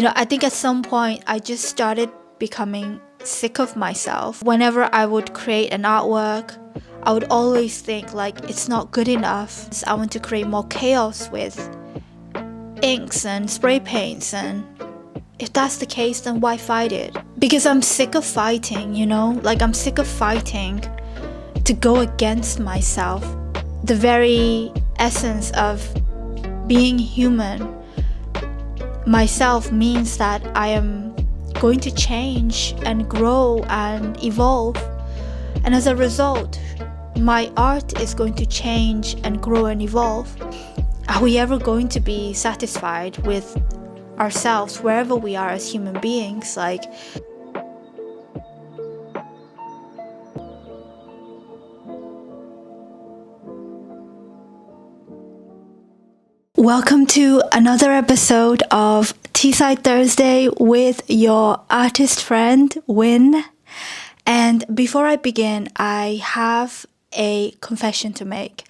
I think at some point I just started becoming sick of myself. Whenever I would create an artwork, I would always think like it's not good enough. I want to create more chaos with inks and spray paints, and if that's the case, then why fight it? Because I'm sick of fighting, like I'm sick of fighting to go against myself. The very essence of being human myself means that I am going to change and grow and evolve, and as a result my art is going to change and grow and evolve. Are we ever going to be satisfied with ourselves wherever we are as human beings? Welcome to another episode of Teaside Thursday with your artist friend, Win. And before I begin, I have a confession to make.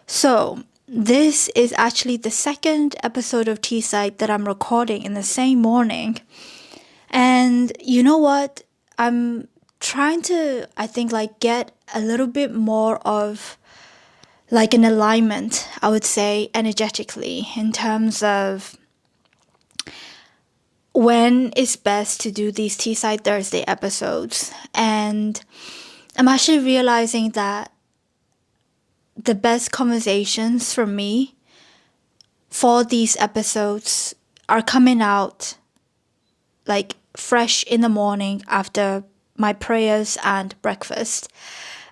So, this is actually the second episode of Teaside that I'm recording in the same morning. And you know what? I'm trying to, get a little bit more of an alignment, I would say, energetically, in terms of when it's best to do these Teaside Thursday episodes. And I'm actually realizing that the best conversations for me for these episodes are coming out fresh in the morning after my prayers and breakfast.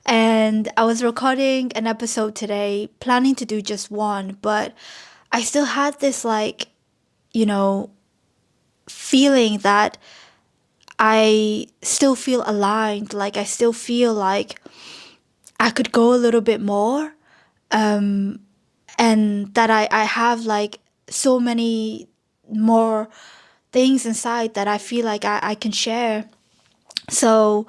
And I was recording an episode today, planning to do just one, but I still had this feeling that I still feel aligned, I still feel like I could go a little bit more, and that I have so many more things inside that I feel like I can share. So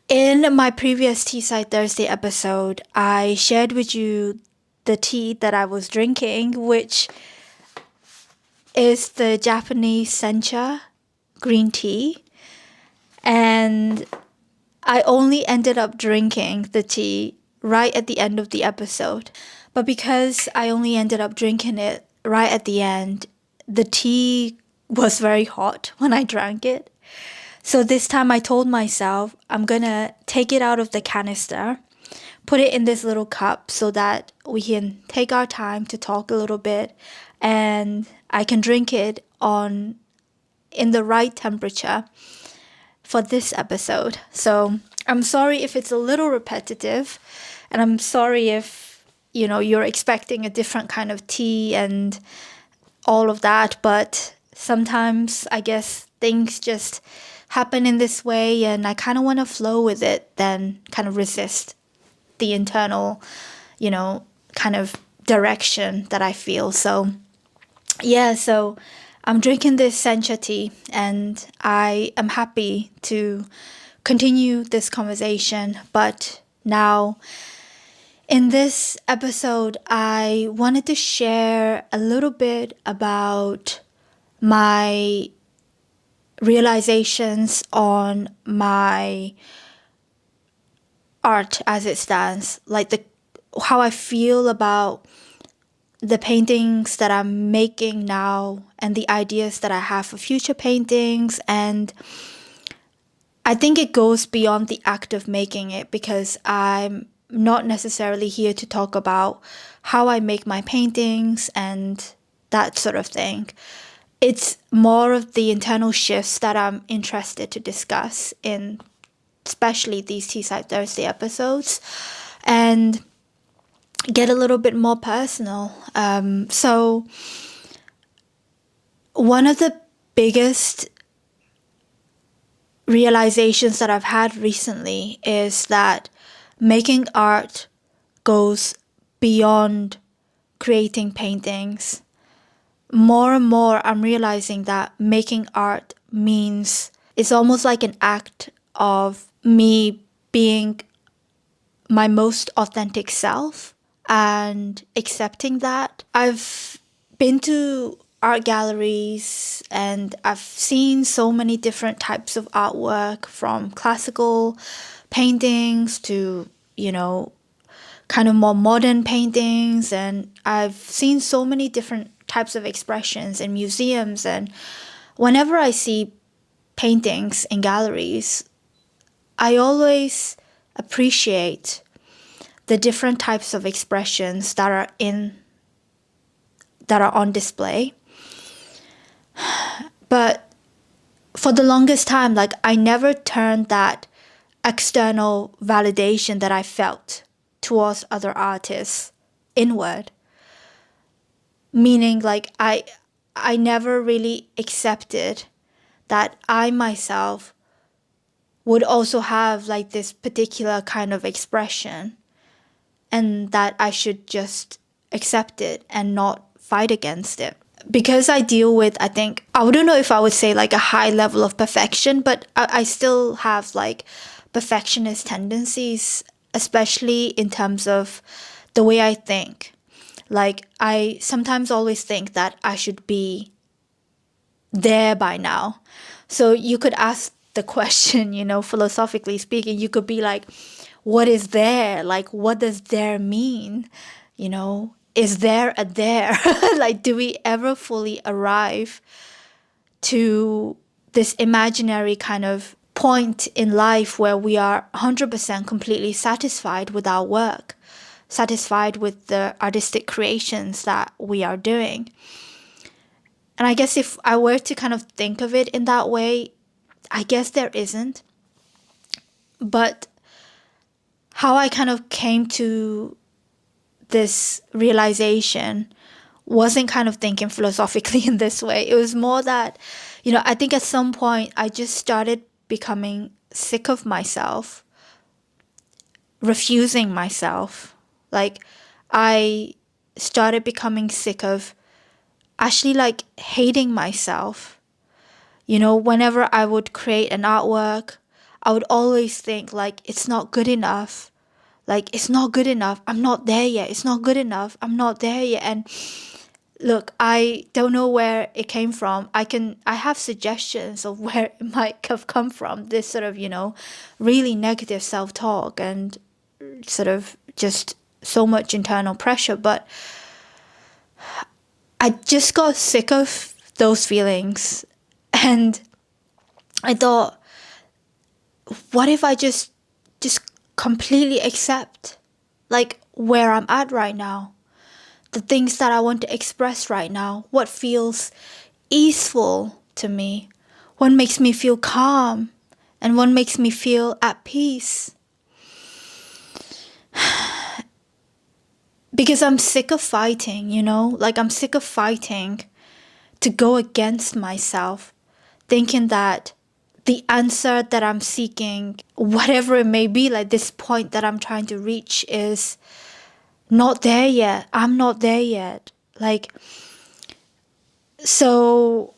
in my previous Teaside Thursday episode, I shared with you the tea that I was drinking, which is the Japanese Sencha green tea. And I only ended up drinking the tea right at the end of the episode. But because I only ended up drinking it right at the end, the tea was very hot when I drank it. So this time I told myself I'm gonna take it out of the canister, put it in this little cup so that we can take our time to talk a little bit, and I can drink it in the right temperature for this episode. So I'm sorry if it's a little repetitive, and I'm sorry if you're expecting a different kind of tea and all of that, but sometimes I guess things just happen in this way, and I kind of want to flow with it, then kind of resist the internal, kind of direction that I feel. So yeah, so I'm drinking this sencha tea, and I am happy to continue this conversation. But now, in this episode, I wanted to share a little bit about my realizations on my art as it stands, how I feel about the paintings that I'm making now and the ideas that I have for future paintings. And I think it goes beyond the act of making it, because I'm not necessarily here to talk about how I make my paintings and that sort of thing. It's more of the internal shifts that I'm interested to discuss in especially these Teaside Thursday episodes, and get a little bit more personal. So one of the biggest realizations that I've had recently is that making art goes beyond creating paintings. More and more, I'm realizing that making art means it's almost like an act of me being my most authentic self and accepting that. I've been to art galleries, and I've seen so many different types of artwork, from classical paintings to, kind of more modern paintings. And I've seen so many different types of expressions in museums. And whenever I see paintings in galleries, I always appreciate the different types of expressions that are on display. But for the longest time, like, I never turned that external validation that I felt towards other artists inward. Meaning, like, I never really accepted that I myself would also have like this particular kind of expression, and that I should just accept it and not fight against it. Because I deal with, I think, I wouldn't know if I would say like a high level of perfection, but I still have like perfectionist tendencies, especially in terms of the way I think. Like, I sometimes always think that I should be there by now. So you could ask the question, philosophically speaking, you could be like, what is there? Like, what does there mean? Is there a there? Like, do we ever fully arrive to this imaginary kind of point in life where we are 100% completely satisfied with our work, satisfied with the artistic creations that we are doing? And I guess if I were to kind of think of it in that way, I guess there isn't. But how I kind of came to this realization wasn't kind of thinking philosophically in this way. It was more that, I think at some point I just started becoming sick of myself, refusing myself. Like, I started becoming sick of actually like hating myself. Whenever I would create an artwork, I would always think like, it's not good enough. Like, it's not good enough. I'm not there yet. It's not good enough. I'm not there yet. And look, I don't know where it came from. I have suggestions of where it might have come from. This sort of, really negative self-talk and sort of just so much internal pressure. But I just got sick of those feelings. And I thought, what if I just completely accept like where I'm at right now, the things that I want to express right now, what feels easeful to me, what makes me feel calm, and what makes me feel at peace. Because I'm sick of fighting, like, I'm sick of fighting to go against myself, thinking that the answer that I'm seeking, whatever it may be, like this point that I'm trying to reach, is not there yet. I'm not there yet. Like, so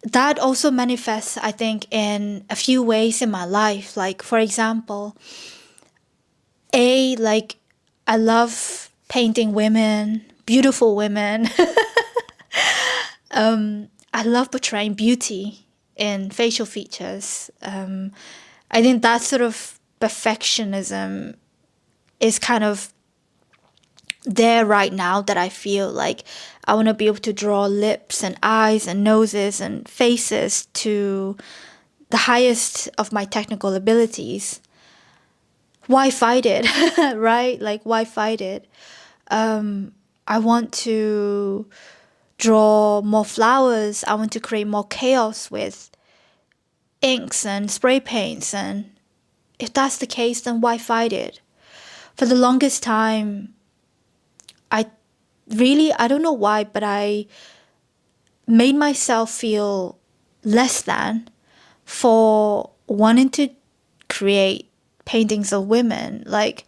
that also manifests, I think, in a few ways in my life. Like, for example, like, I love painting women, beautiful women. I love portraying beauty in facial features. I think that sort of perfectionism is kind of there right now, that I feel like I want to be able to draw lips and eyes and noses and faces to the highest of my technical abilities. Why fight it? Right? Like, why fight it? I want to draw more flowers. I want to create more chaos with inks and spray paints. And if that's the case, then why fight it? For the longest time, I don't know why, but I made myself feel less than for wanting to create paintings of women. Like,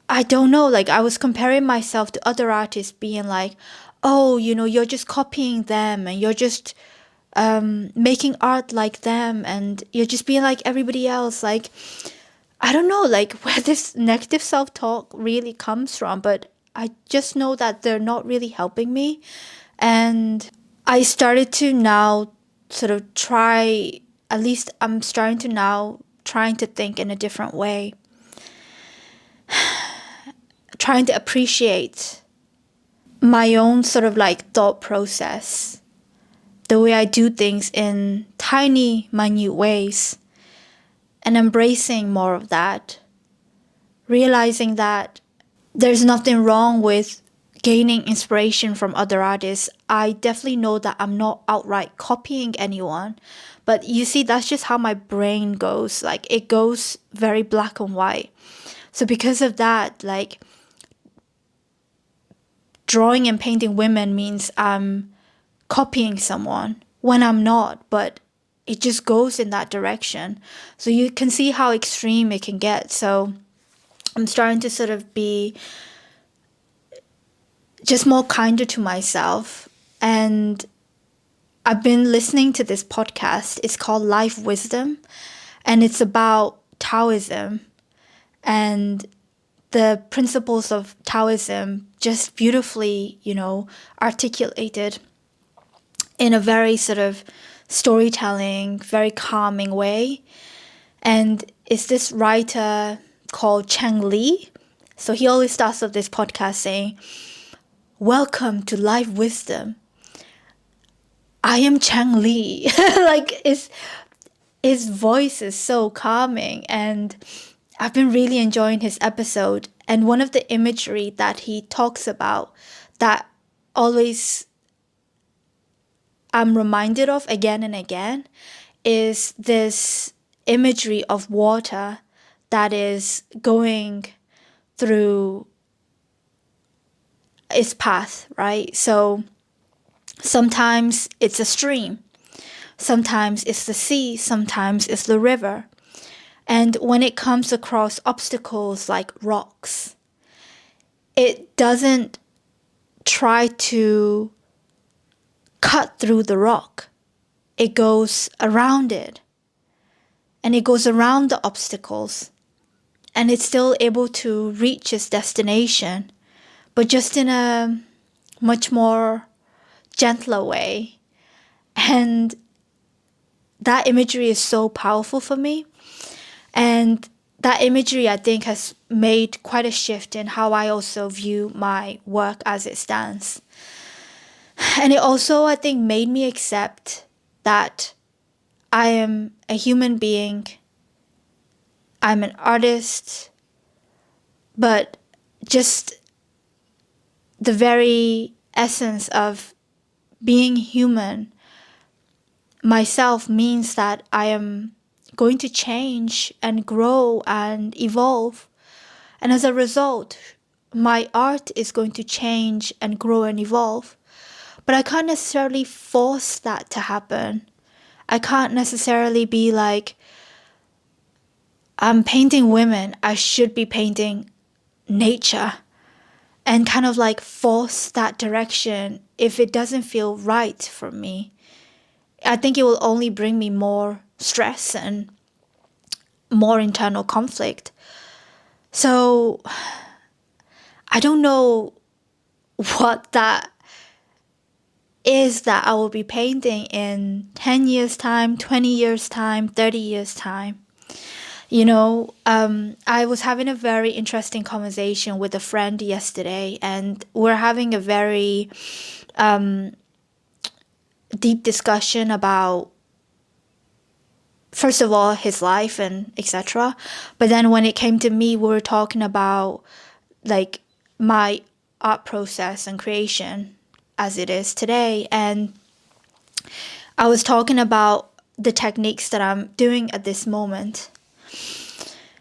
I don't know, like, I was comparing myself to other artists, being like, oh, you're just copying them, and you're just making art like them, and you're just being like everybody else. Like, I don't know, like, where this negative self-talk really comes from, but I just know that they're not really helping me. And I started to now sort of try, at least I'm starting to now trying to think in a different way, trying to appreciate my own sort of like thought process, the way I do things in tiny, minute ways, and embracing more of that, realizing that there's nothing wrong with gaining inspiration from other artists. I definitely know that I'm not outright copying anyone, but you see, that's just how my brain goes. Like, it goes very black and white. So because of that, like, drawing and painting women means I'm copying someone when I'm not, but it just goes in that direction. So you can see how extreme it can get. So I'm starting to sort of be just more kinder to myself. And I've been listening to this podcast. It's called Life Wisdom, and it's about Taoism and the principles of Taoism, just beautifully, articulated in a very sort of storytelling, very calming way. And it's this writer called Cheng Li. So he always starts off this podcast saying, "Welcome to Life Wisdom. I am Cheng Li." Like, his voice is so calming, and I've been really enjoying his episode. And one of the imagery that he talks about that always I'm reminded of again and again is this imagery of water that is going through its path, right? So sometimes it's a stream, sometimes it's the sea, sometimes it's the river. And when it comes across obstacles like rocks, it doesn't try to cut through the rock. It goes around it, and it goes around the obstacles, and it's still able to reach its destination, but just in a much more gentler way. And that imagery is so powerful for me. And that imagery, I think, has made quite a shift in how I also view my work as it stands. And it also, I think, made me accept that I am a human being, I'm an artist, but just the very essence of being human myself means that I am going to change and grow and evolve. And as a result, my art is going to change and grow and evolve. But I can't necessarily force that to happen. I can't necessarily be like, I'm painting women, I should be painting nature, and kind of like force that direction if it doesn't feel right for me. I think it will only bring me more stress and more internal conflict. So I don't know what that is that I will be painting in 10 years time, 20 years time, 30 years time. I was having a very interesting conversation with a friend yesterday, and we're having a very deep discussion about, first of all, his life and etc. But then when it came to me, we were talking about like my art process and creation as it is today. And I was talking about the techniques that I'm doing at this moment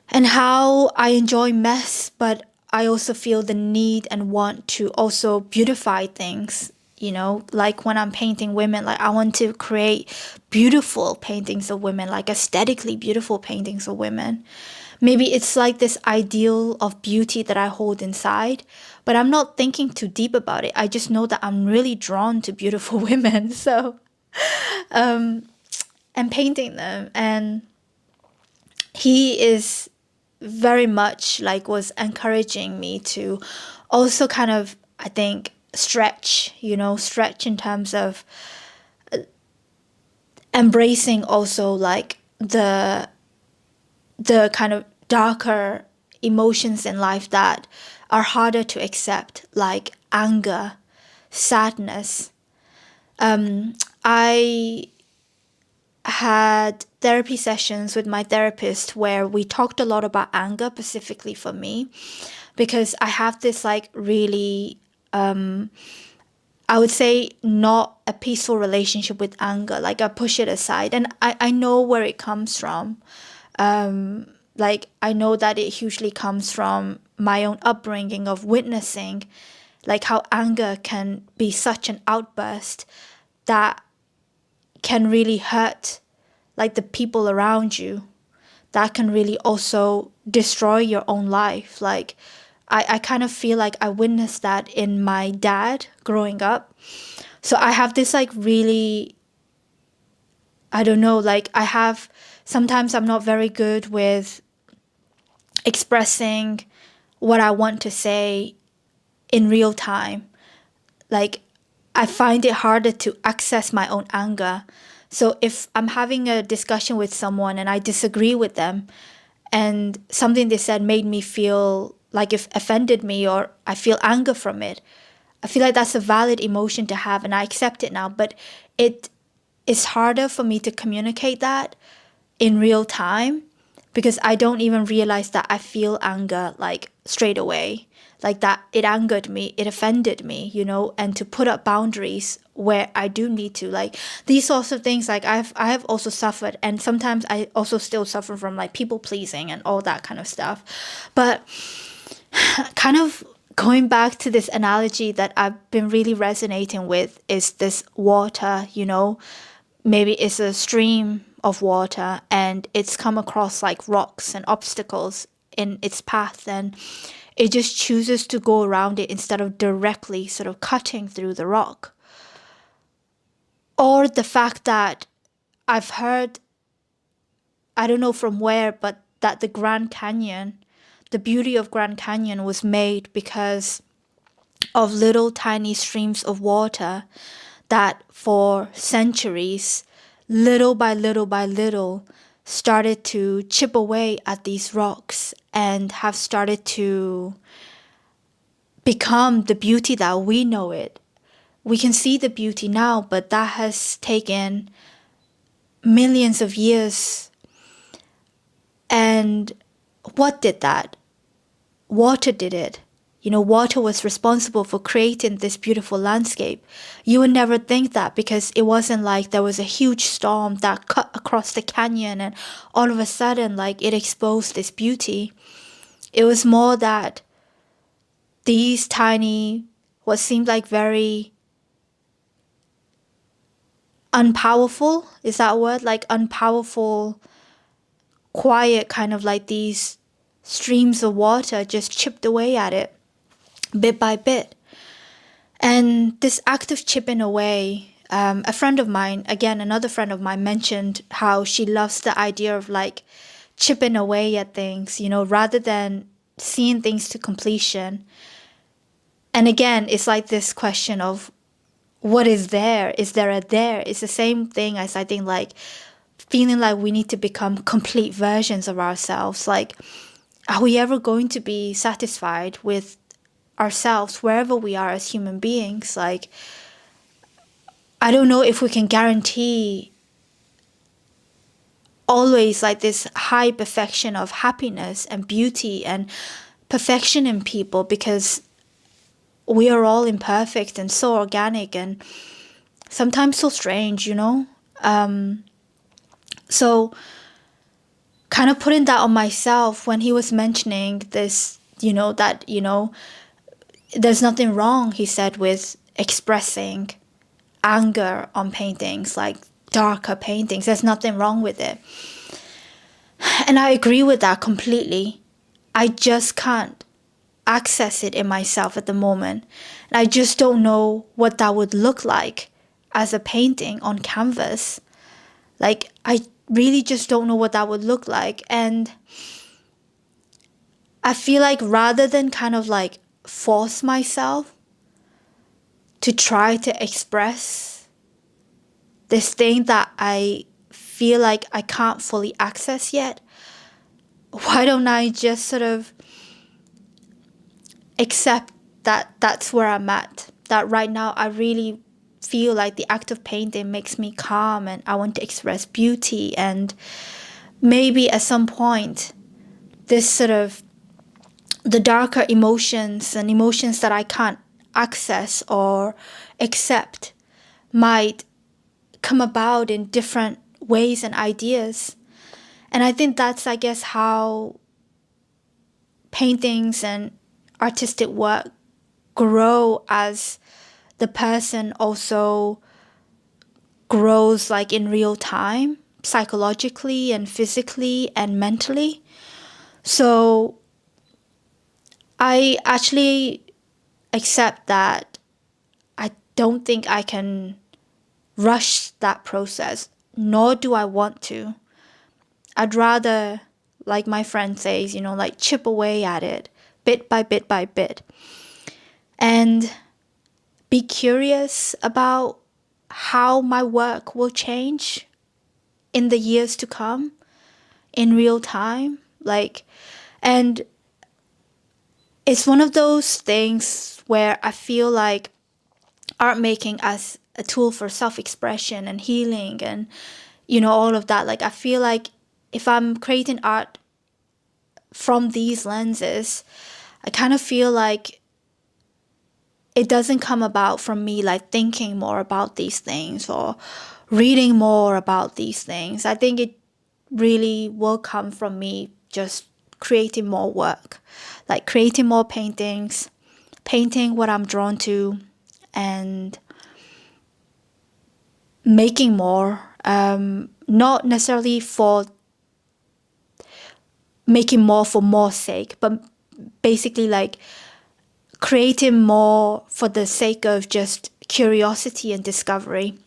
and how I enjoy mess, but I also feel the need and want to also beautify things. Like when I'm painting women, like I want to create beautiful paintings of women, like aesthetically beautiful paintings of women. Maybe it's like this ideal of beauty that I hold inside, but I'm not thinking too deep about it. I just know that I'm really drawn to beautiful women. So, and painting them. And he is very much like was encouraging me to also kind of, I think, stretch in terms of embracing also like the kind of darker emotions in life that are harder to accept, like anger, sadness. I had therapy sessions with my therapist where we talked a lot about anger, specifically for me, because I have this like really, I would say, not a peaceful relationship with anger. Like I push it aside, and I know where it comes from. Like I know that it hugely comes from my own upbringing of witnessing like how anger can be such an outburst that can really hurt like the people around you, that can really also destroy your own life. Like I kind of feel like I witnessed that in my dad growing up. So I have this like really, I don't know, like I have, sometimes I'm not very good with expressing what I want to say in real time. Like I find it harder to access my own anger. So if I'm having a discussion with someone and I disagree with them and something they said made me feel like it offended me or I feel anger from it, I feel like that's a valid emotion to have and I accept it now. But it is harder for me to communicate that in real time because I don't even realize that I feel anger like straight away. Like that it angered me, it offended me, and to put up boundaries where I do need to. Like these sorts of things, like I have also suffered, and sometimes I also still suffer from like people pleasing and all that kind of stuff. But kind of going back to this analogy that I've been really resonating with is this water. Maybe it's a stream of water and it's come across like rocks and obstacles in its path, and it just chooses to go around it instead of directly sort of cutting through the rock. Or the fact that I've heard, I don't know from where, but that the beauty of Grand Canyon was made because of little tiny streams of water that for centuries, little by little by little, started to chip away at these rocks and have started to become the beauty that we know it. We can see the beauty now, but that has taken millions of years. And what did that? Water did it. Water was responsible for creating this beautiful landscape. You would never think that because it wasn't like there was a huge storm that cut across the canyon and all of a sudden like it exposed this beauty. It was more that these tiny, what seemed like very unpowerful, is that a word? Like unpowerful, quiet kind of like these streams of water just chipped away at it bit by bit. And this act of chipping away, a friend of mine, again, another friend of mine mentioned how she loves the idea of like chipping away at things, rather than seeing things to completion. And again, it's like this question of what is there? Is there a there? It's the same thing as I think like feeling like we need to become complete versions of ourselves. Like, are we ever going to be satisfied with ourselves wherever we are as human beings? Like, I don't know if we can guarantee always like this high perfection of happiness and beauty and perfection in people, because we are all imperfect and so organic and sometimes so strange. So kind of putting that on myself when he was mentioning this, there's nothing wrong, he said, with expressing anger on paintings, like darker paintings. There's nothing wrong with it. And I agree with that completely. I just can't access it in myself at the moment. And I just don't know what that would look like as a painting on canvas. Like, I really just don't know what that would look like. And I feel like rather than kind of like force myself to try to express this thing that I feel like I can't fully access yet, why don't I just sort of accept that that's where I'm at? That right now I really feel like the act of painting makes me calm and I want to express beauty, and maybe at some point this sort of the darker emotions and emotions that I can't access or accept might come about in different ways and ideas. And I think that's, I guess, how paintings and artistic work grow as the person also grows like in real time, psychologically and physically and mentally. So I actually accept that I don't think I can rush that process, nor do I want to. I'd rather, like my friend says, like chip away at it bit by bit by bit and be curious about how my work will change in the years to come in real time. And it's one of those things where I feel like art making as a tool for self-expression and healing and all of that. Like I feel like if I'm creating art from these lenses, I kind of feel like it doesn't come about from me like thinking more about these things or reading more about these things. I think it really will come from me just creating more work, like creating more paintings, painting what I'm drawn to, and making more. Not necessarily for making more for more sake, but basically like creating more for the sake of just curiosity and discovery.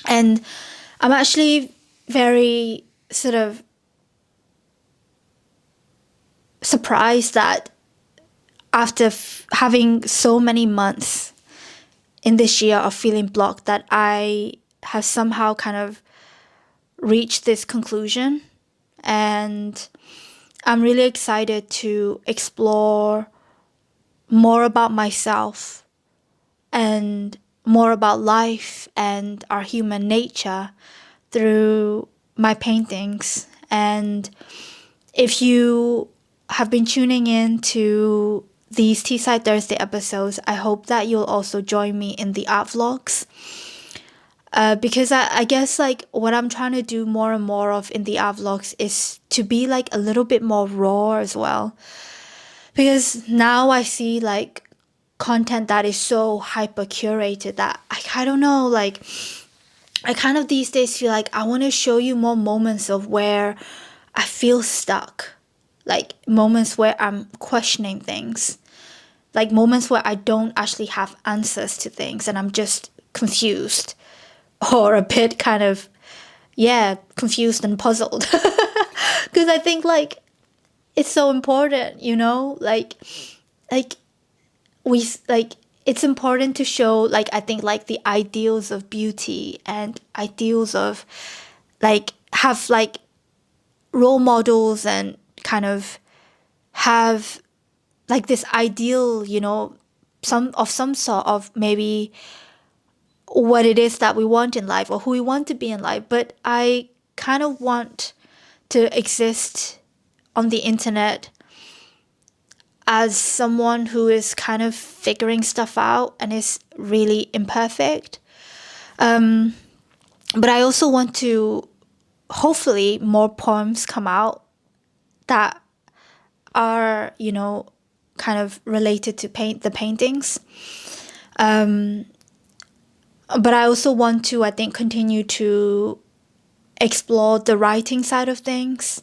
And I'm actually very sort of surprised that after having so many months in this year of feeling blocked, that I have somehow kind of reached this conclusion. And I'm really excited to explore more about myself and more about life and our human nature through my paintings. And if you have been tuning in to these Teesside Thursday episodes, I hope that you'll also join me in the art vlogs. Because I guess like what I'm trying to do more and more of in the art vlogs is to be like a little bit more raw as well. Because now I see like content that is so hyper curated that I don't know, like I kind of these days feel like I want to show you more moments of where I feel stuck, like moments where I'm questioning things, like moments where I don't actually have answers to things and I'm just confused or a bit kind of, yeah, confused and puzzled. Because I think like it's so important, like we like it's important to show like I think like the ideals of beauty and ideals of like have like role models and kind of have like this ideal, some sort of maybe what it is that we want in life or who we want to be in life. But I kind of want to exist on the internet as someone who is kind of figuring stuff out and is really imperfect. But I also want to, hopefully, more poems come out that are, kind of related to the paintings. But I also want to, I think, continue to explore the writing side of things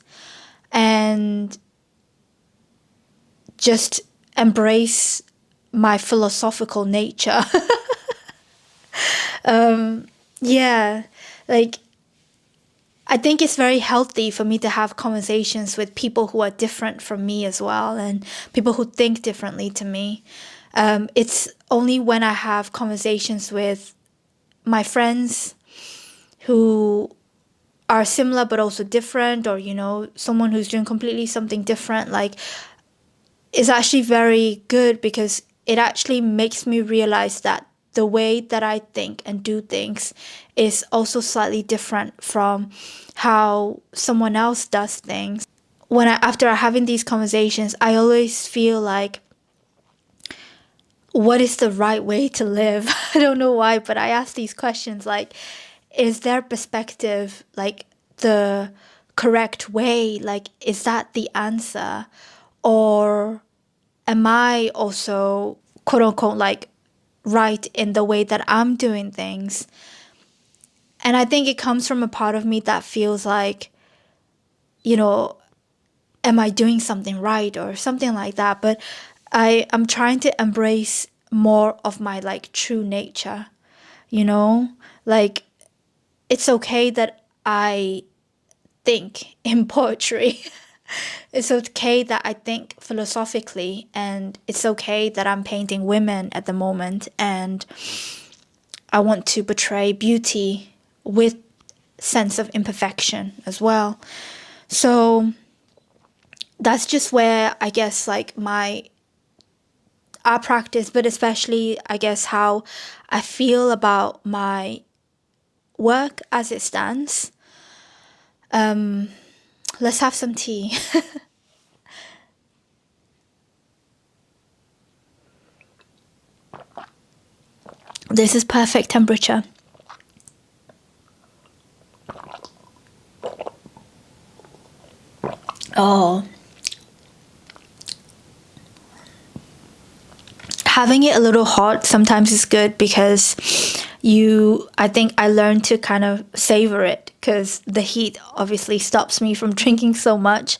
and just embrace my philosophical nature. Yeah, like I think it's very healthy for me to have conversations with people who are different from me as well, and people who think differently to me. It's only when I have conversations with my friends who are similar but also different, or someone who's doing completely something different, like, is actually very good, because it actually makes me realize that the way that I think and do things is also slightly different from how someone else does things. After having these conversations, I always feel like, what is the right way to live? I don't know why, but I ask these questions, like, is their perspective like the correct way? Like, is that the answer? Or am I also, quote unquote, like, right in the way that I'm doing things? And I think it comes from a part of me that feels like, you know, am I doing something right or something like that? But I'm trying to embrace more of my like true nature, you know? Like, it's okay that I think in poetry. It's okay that I think philosophically, and it's okay that I'm painting women at the moment, and I want to portray beauty with sense of imperfection as well. So that's just where I guess like my art practice, but especially I guess how I feel about my work as it stands. Let's have some tea. This is perfect temperature. Oh, having it a little hot sometimes is good, because I think I learned to kind of savor it, because the heat obviously stops me from drinking so much.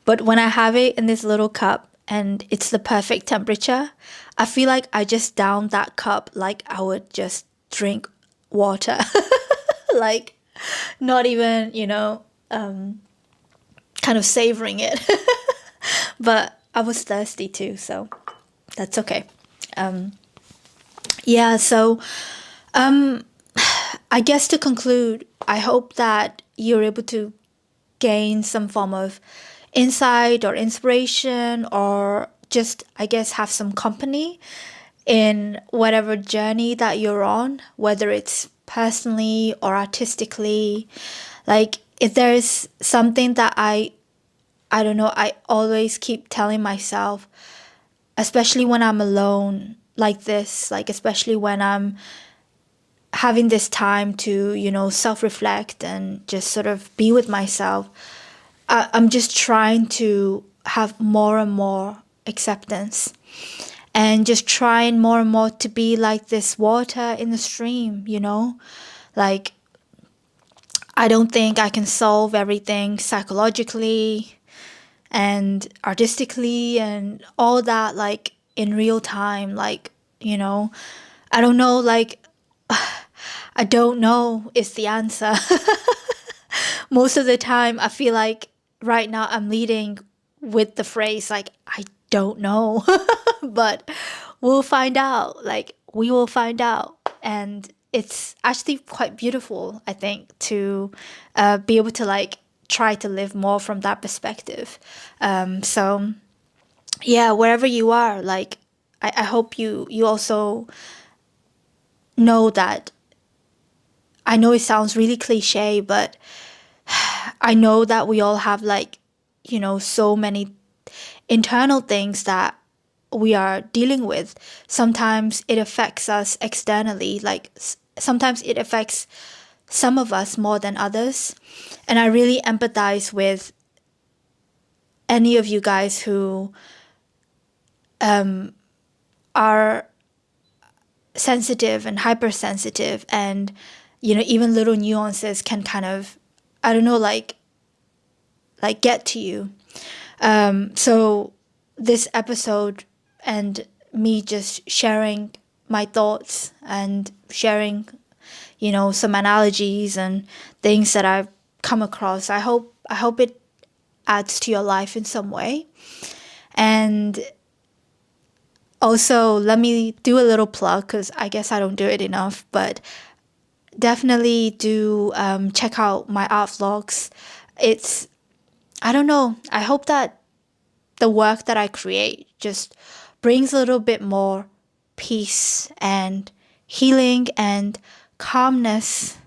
But when I have it in this little cup and it's the perfect temperature, I feel like I just down that cup like I would just drink water. Like, not even, kind of savoring it. But I was thirsty too, so that's okay. Yeah, so I guess to conclude, I hope that you're able to gain some form of insight or inspiration, or just, I guess, have some company in whatever journey that you're on, whether it's personally or artistically. Like, if there's something that I don't know, I always keep telling myself, especially when I'm alone like this, like, especially when I'm having this time to, self reflect and just sort of be with myself, I'm just trying to have more and more acceptance, and just trying more and more to be like this water in the stream, Like, I don't think I can solve everything psychologically and artistically and all that, like, in real time. Like, I don't know, like, I don't know is the answer. Most of the time, I feel like right now I'm leading with the phrase, like, I don't know. But we'll find out. Like, we will find out. And it's actually quite beautiful, I think, to be able to, like, try to live more from that perspective. So, yeah, wherever you are, like, I hope you also know that. I know it sounds really cliche, but I know that we all have, like, so many internal things that we are dealing with. Sometimes it affects us externally, like, sometimes it affects some of us more than others. And I really empathize with any of you guys who are sensitive and hypersensitive, and even little nuances can kind of, I don't know, like get to you. So this episode, and me just sharing my thoughts and sharing, some analogies and things that I've come across. I hope it adds to your life in some way. And also, let me do a little plug, because I guess I don't do it enough, but definitely do check out my art vlogs. I don't know, I hope that the work that I create just brings a little bit more peace and healing and calmness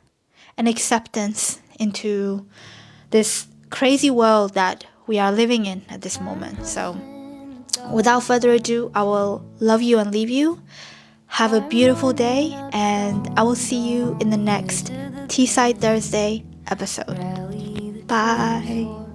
and acceptance into this crazy world that we are living in at this moment. So without further ado, I will love you and leave you. Have a beautiful day, and I will see you in the next Teesside Thursday episode. Bye.